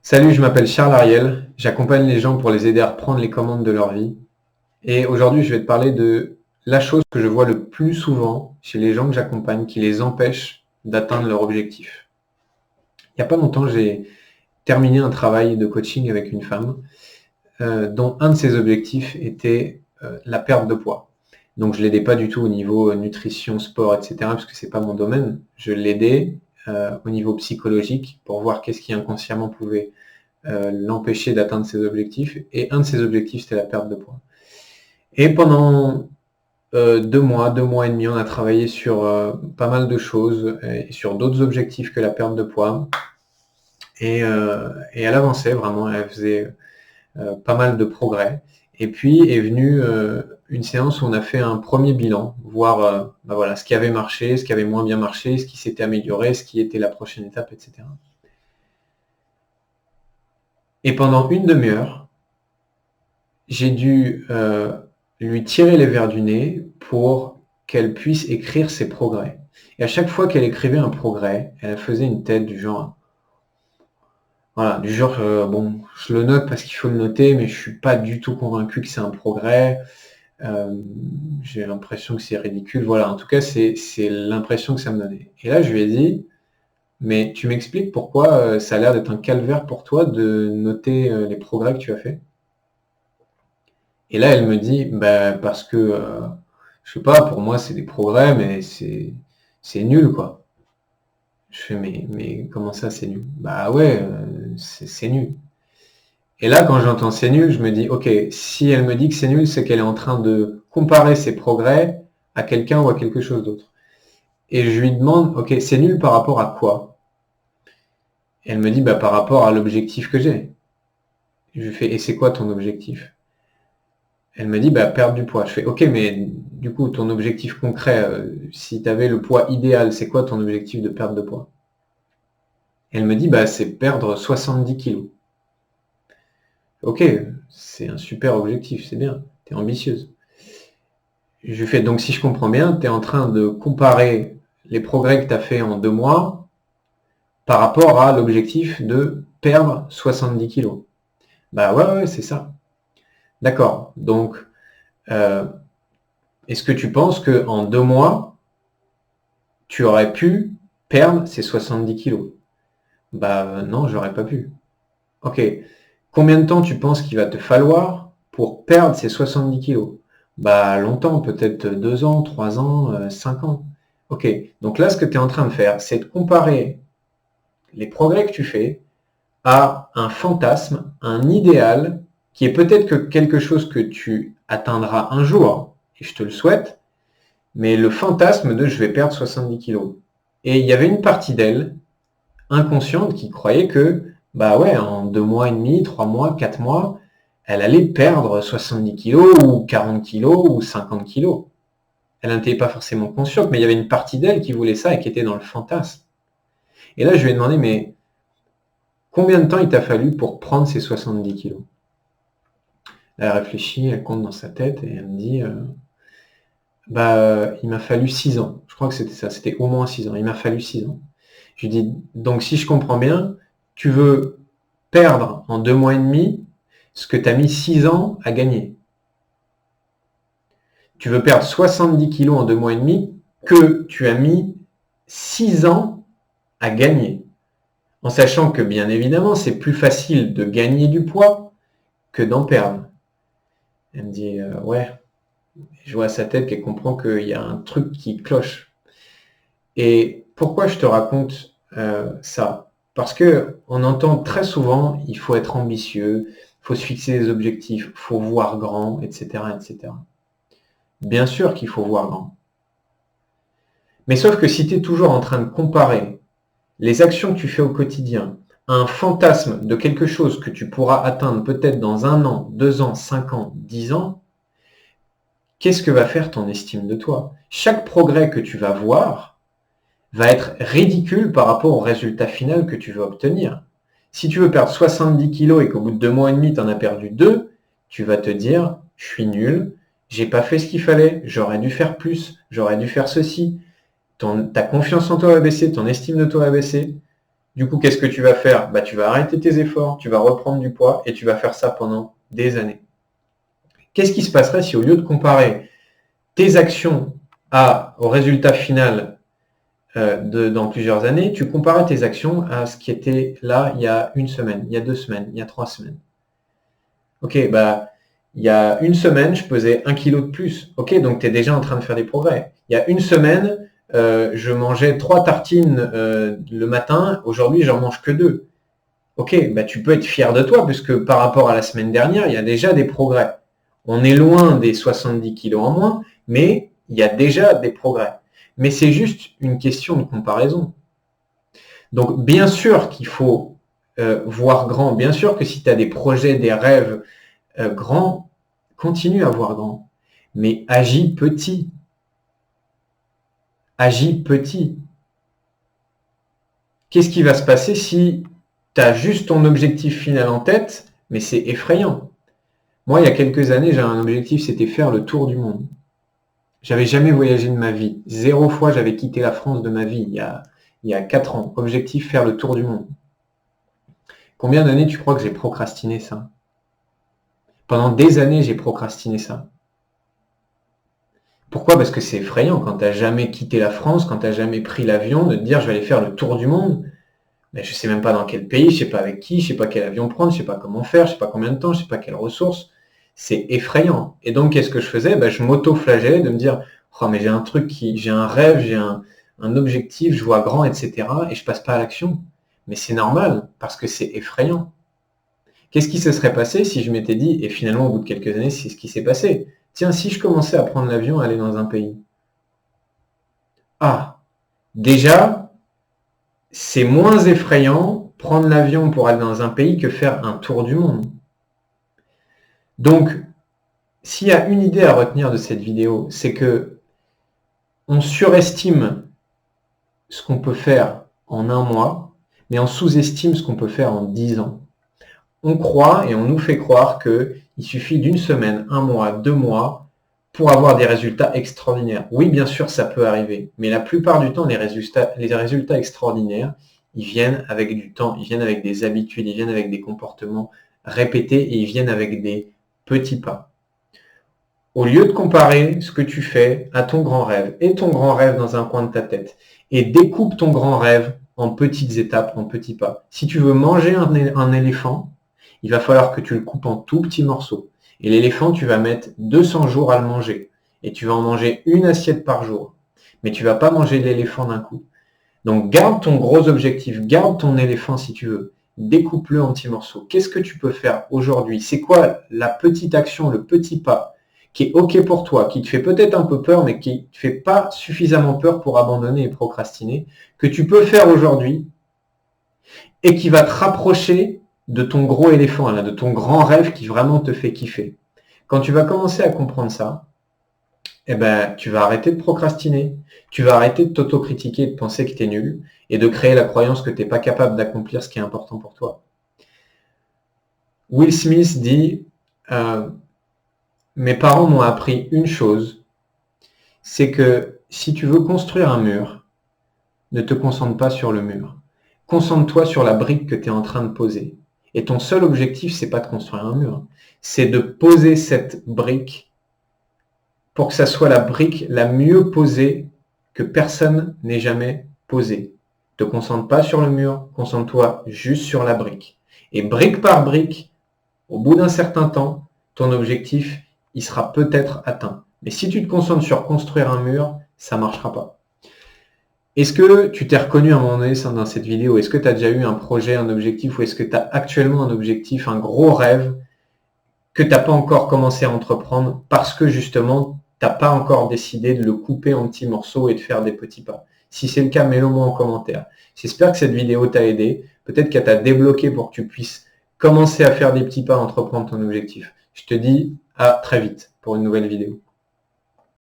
Salut, je m'appelle Charles Ariel, j'accompagne les gens pour les aider à reprendre les commandes de leur vie. Et aujourd'hui, je vais te parler de la chose que je vois le plus souvent chez les gens que j'accompagne qui les empêche d'atteindre leur objectif. Il n'y a pas longtemps, j'ai terminé un travail de coaching avec une femme dont un de ses objectifs était la perte de poids. Donc je l'aidais pas du tout au niveau nutrition, sport, etc. parce que c'est pas mon domaine. Je l'aidais au niveau psychologique pour voir qu'est-ce qui inconsciemment pouvait l'empêcher d'atteindre ses objectifs. Et un de ses objectifs, c'était la perte de poids. Et pendant 2 mois et demi, on a travaillé sur pas mal de choses et sur d'autres objectifs que la perte de poids. Et elle avançait vraiment, elle faisait pas mal de progrès. Et puis est venue une séance où on a fait un premier bilan, voir voilà, ce qui avait marché, ce qui avait moins bien marché, ce qui s'était amélioré, ce qui était la prochaine étape, etc. Et pendant une demi-heure, j'ai dû lui tirer les verres du nez pour qu'elle puisse écrire ses progrès. Et à chaque fois qu'elle écrivait un progrès, elle faisait une tête du genre, voilà, du genre, bon, je le note parce qu'il faut le noter, mais je suis pas du tout convaincu que c'est un progrès. Euh, j'ai l'impression que c'est ridicule. Voilà, en tout cas, c'est l'impression que ça me donnait. Et là, je lui ai dit, mais tu m'expliques pourquoi ça a l'air d'être un calvaire pour toi de noter les progrès que tu as fait? Et là, elle me dit, bah, parce que, je sais pas, pour moi, c'est des progrès, mais c'est nul, quoi. Je fais, mais comment ça, c'est nul? Bah ouais, c'est nul. Et là, quand j'entends c'est nul, je me dis, ok, si elle me dit que c'est nul, c'est qu'elle est en train de comparer ses progrès à quelqu'un ou à quelque chose d'autre. Et je lui demande, ok, c'est nul par rapport à quoi? Et elle me dit, bah, par rapport à l'objectif que j'ai. Je lui fais, et c'est quoi ton objectif? Elle me dit, bah, perdre du poids. Je fais, ok, mais du coup, ton objectif concret, si tu avais le poids idéal, c'est quoi ton objectif de perte de poids? Elle me dit, bah, c'est perdre 70 kilos. Ok, c'est un super objectif, c'est bien, tu es ambitieuse. Je lui fais, donc si je comprends bien, tu es en train de comparer les progrès que tu as fait en 2 mois par rapport à l'objectif de perdre 70 kilos. Bah ouais, ouais, c'est ça. D'accord. Donc, euh, est-ce que tu penses qu'en 2 mois, tu aurais pu perdre ces 70 kilos? Bah non, j'aurais pas pu. Ok. Combien de temps tu penses qu'il va te falloir pour perdre ces 70 kilos? Bah longtemps, peut-être 2 ans, 3 ans, 5 ans. Ok. Donc là, ce que tu es en train de faire, c'est de comparer les progrès que tu fais à un fantasme, un idéal, qui est peut-être que quelque chose que tu atteindras un jour, et je te le souhaite, mais le fantasme de je vais perdre 70 kilos. Et il y avait une partie d'elle, inconsciente, qui croyait que, bah ouais, en 2 mois et demi, 3 mois, 4 mois, elle allait perdre 70 kilos ou 40 kilos ou 50 kilos. Elle n'était pas forcément consciente, mais il y avait une partie d'elle qui voulait ça et qui était dans le fantasme. Et là, je lui ai demandé, mais combien de temps il t'a fallu pour prendre ces 70 kilos? Elle réfléchit, elle compte dans sa tête et elle me dit, bah, il m'a fallu 6 ans. Je crois que c'était ça, c'était au moins 6 ans. Il m'a fallu 6 ans. Je lui dis, donc si je comprends bien, tu veux perdre en 2 mois et demi ce que tu as mis 6 ans à gagner. Tu veux perdre 70 kilos en 2 mois et demi que tu as mis 6 ans à gagner. En sachant que bien évidemment, c'est plus facile de gagner du poids que d'en perdre. Elle me dit, ouais, je vois à sa tête qu'elle comprend qu'il y a un truc qui cloche. Et pourquoi je te raconte ça? Parce que on entend très souvent, il faut être ambitieux, il faut se fixer des objectifs, il faut voir grand, etc., etc. Bien sûr qu'il faut voir grand. Mais sauf que si tu es toujours en train de comparer les actions que tu fais au quotidien à un fantasme de quelque chose que tu pourras atteindre peut-être dans 1 an, 2 ans, 5 ans, 10 ans, qu'est-ce que va faire ton estime de toi? Chaque progrès que tu vas voir va être ridicule par rapport au résultat final que tu veux obtenir. Si tu veux perdre 70 kilos et qu'au bout de 2 mois et demi, tu en as perdu 2, tu vas te dire, je suis nul, j'ai pas fait ce qu'il fallait, j'aurais dû faire plus, j'aurais dû faire ceci. Ta confiance en toi va baisser, ton estime de toi va baisser. Du coup, qu'est-ce que tu vas faire? Bah, tu vas arrêter tes efforts, tu vas reprendre du poids et tu vas faire ça pendant des années. Qu'est-ce qui se passerait si au lieu de comparer tes actions au résultat final dans plusieurs années, tu comparais tes actions à ce qui était là il y a une semaine, il y a 2 semaines, il y a 3 semaines. Ok, bah, il y a une semaine, je pesais 1 kilo de plus. Ok, donc tu es déjà en train de faire des progrès. Il y a une semaine, je mangeais 3 tartines le matin, aujourd'hui j'en mange que 2. Ok, bah, tu peux être fier de toi, puisque par rapport à la semaine dernière, il y a déjà des progrès. On est loin des 70 kilos en moins, mais il y a déjà des progrès. Mais c'est juste une question de comparaison. Donc, bien sûr qu'il faut voir grand. Bien sûr que si tu as des projets, des rêves grands, continue à voir grand. Mais agis petit. Agis petit. Qu'est-ce qui va se passer si tu as juste ton objectif final en tête, mais c'est effrayant. Moi, il y a quelques années, j'avais un objectif, c'était faire le tour du monde. J'avais jamais voyagé de ma vie. 0 fois, j'avais quitté la France de ma vie il y a 4 ans. Objectif, faire le tour du monde. Combien d'années tu crois que j'ai procrastiné ça? Pendant des années, j'ai procrastiné ça. Pourquoi? Parce que c'est effrayant quand tu n'as jamais quitté la France, quand tu n'as jamais pris l'avion, de te dire je vais aller faire le tour du monde. Mais je ne sais même pas dans quel pays, je ne sais pas avec qui, je ne sais pas quel avion prendre, je ne sais pas comment faire, je ne sais pas combien de temps, je ne sais pas quelles ressources. C'est effrayant. Et donc, qu'est-ce que je faisais? Je m'auto-flagellais de me dire oh, mais j'ai un truc j'ai un rêve, j'ai un objectif, je vois grand, etc. Et je passe pas à l'action. Mais c'est normal, parce que c'est effrayant. Qu'est-ce qui se serait passé si je m'étais dit, et finalement, au bout de quelques années, c'est ce qui s'est passé. Tiens, si je commençais à prendre l'avion et aller dans un pays. Ah, déjà, c'est moins effrayant prendre l'avion pour aller dans un pays que faire un tour du monde. Donc, s'il y a une idée à retenir de cette vidéo, c'est que on surestime ce qu'on peut faire en 1 mois, mais on sous-estime ce qu'on peut faire en 10 ans. On croit et on nous fait croire qu'il suffit d'une semaine, 1 mois, 2 mois pour avoir des résultats extraordinaires. Oui, bien sûr, ça peut arriver, mais la plupart du temps, les résultats extraordinaires, ils viennent avec du temps, ils viennent avec des habitudes, ils viennent avec des comportements répétés et ils viennent avec des petits pas. Au lieu de comparer ce que tu fais à ton grand rêve et ton grand rêve dans un coin de ta tête et découpe ton grand rêve en petites étapes, en petits pas. Si tu veux manger un éléphant, il va falloir que tu le coupes en tout petits morceaux. Et l'éléphant, tu vas mettre 200 jours à le manger. Et tu vas en manger une assiette par jour. Mais tu ne vas pas manger l'éléphant d'un coup. Donc garde ton gros objectif, garde ton éléphant si tu veux. Découpe-le en petits morceaux. Qu'est-ce que tu peux faire aujourd'hui? C'est quoi la petite action, le petit pas qui est OK pour toi, qui te fait peut-être un peu peur, mais qui ne te fait pas suffisamment peur pour abandonner et procrastiner, que tu peux faire aujourd'hui et qui va te rapprocher de ton gros éléphant, là, de ton grand rêve qui vraiment te fait kiffer. Quand tu vas commencer à comprendre ça, eh ben, tu vas arrêter de procrastiner, tu vas arrêter de t'autocritiquer, de penser que tu es nul et de créer la croyance que tu n'es pas capable d'accomplir ce qui est important pour toi. Will Smith dit mes parents m'ont appris une chose, c'est que si tu veux construire un mur, ne te concentre pas sur le mur. Concentre-toi sur la brique que tu es en train de poser. Et ton seul objectif, c'est pas de construire un mur, c'est de poser cette brique pour que ça soit la brique la mieux posée que personne n'ait jamais posée. Ne te concentre pas sur le mur, concentre-toi juste sur la brique. Et brique par brique, au bout d'un certain temps, ton objectif, il sera peut-être atteint. Mais si tu te concentres sur construire un mur, ça ne marchera pas. Est-ce que tu t'es reconnu à un moment donné dans cette vidéo? Est-ce que tu as déjà eu un projet, un objectif, ou est-ce que tu as actuellement un objectif, un gros rêve que tu n'as pas encore commencé à entreprendre parce que justement, tu n'as pas encore décidé de le couper en petits morceaux et de faire des petits pas? Si c'est le cas, mets-le-moi en commentaire. J'espère que cette vidéo t'a aidé. Peut-être qu'elle t'a débloqué pour que tu puisses commencer à faire des petits pas, entreprendre ton objectif. Je te dis à très vite pour une nouvelle vidéo.